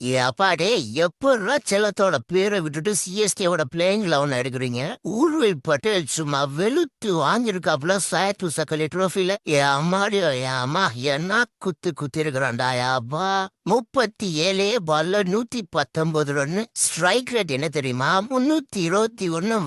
அப்பாடே எப்படா செல்லத்தோட பேரை விட்டுட்டு சிஎஸ்கேவோட பிளேயிங் லெவன் எடுக்கிறீங்க? ஊர்வில் பட்டேல் சும்மா வெளுத்து வாங்கியிருக்காப்புல சாயத்து சக்கலி ட்ரோஃபில. என் அம்மாடியோ என் அம்மா என்ன குத்து குத்தி இருக்கிறான்டா அப்பா. 37 பால்ல 119 ரன்னு. ஸ்ட்ரைக் ரேட் என்ன தெரியுமா? 321.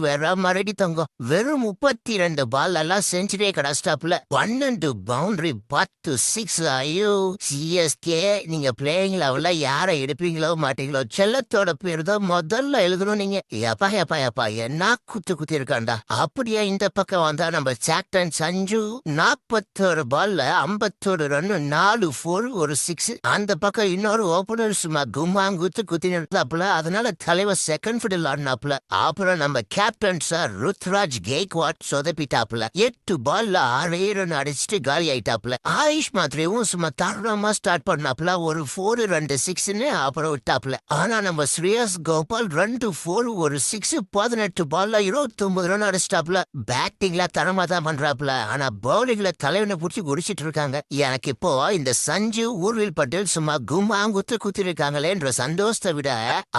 வேற மாதிரி தங்கம். வெறும் 32 பால் எல்லாம் செஞ்சுரியே கடாஸ்டாப்ல 12 பவுண்டரி 10 சிக்ஸ். ஐயோ சிஎஸ்கே, நீங்க பிளேயிங் லெவல்ல யாரை எடுப்பீங்களோ மாட்டீங்களோ செல்லத்தோட பேர் தான் முதல்ல எழுதணும் நீங்க. எப்பா என்ன குத்து குத்தி இருக்காண்டா. அப்படியே இந்த பக்கம் வந்தா நம்ம கேப்டன் சஞ்சு 41 பால்ல 51 ரன்னு, 4 4 ஒரு 6. அந்த பக்கம் இன்னொரு ஓபனர் சும்மா கும்மாங்குத்து குத்தி நிறுத்தாப்புல. அதனால தலைவர் செகண்ட் ஃபிடில் ஆடினாப்புல. அப்புறம் நம்ம கேப்டன் சார் ருத்ராஜ் கெய்க்வாட் சொதப்பிட்டாப்புல. 8 பால்ல 6 ரன் அடிச்சுட்டு காலி ஆயிட்டாப்புல. ஆயுஷ் மாத்திரையும் சும்மா தருணமா ஸ்டார்ட் பண்ணாப்புல. ஒரு 4 2 6ன்னு அப்புறம் விட்டாப்புல. ஆனா நம்ம ஸ்ரேயஸ் கோபால் 2 4 ஒரு 6, 18 பால்ல 29 ரன் அடிச்சிட்டாப்புல. பேட்டிங்ல தரமா தான் பண்றாப்புல. ஆனா பவுலிங்ல தலைவனை புடிச்சு குடிச்சிட்டு இருக்காங்க. எனக்கு இப்போ இந்த சஞ்சு ஊர்வில் பட்டேல் சும்மா கும்மாங்குத்து குத்தி இருக்காங்களேன்ற சந்தோஷத்தை விட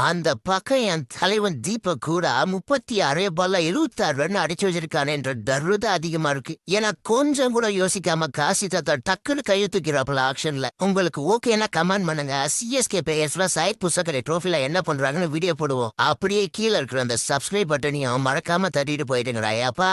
அந்த பக்கம் என் தலைவன் தீபக் கூட 36 பால்ல 76 ரன் அடிச்சு வச்சிருக்கானே என்ற தருத அதிகமா இருக்கு. ஏன்னா கொஞ்சம் கூட யோசிக்காம காசி தாத்தா டக்குன்னு கையெழுத்துக்கிறாப்புல ஆக்ஷன்ல. உங்களுக்கு ஓகேனா கமெண்ட் பண்ணுங்க. சிஎஸ்கே பிளேயர்ஸ்ல சைட் புசக்கரை ட்ரோஃபில என்ன பண்றாங்கன்னு வீடியோ போடுவோம். அப்படியே கீழே இருக்கிற அந்த சப்ஸ்கிரைப் பட்டனையும் மறக்காம தட்டிட்டு போயிட்டுங்கடா அப்பா.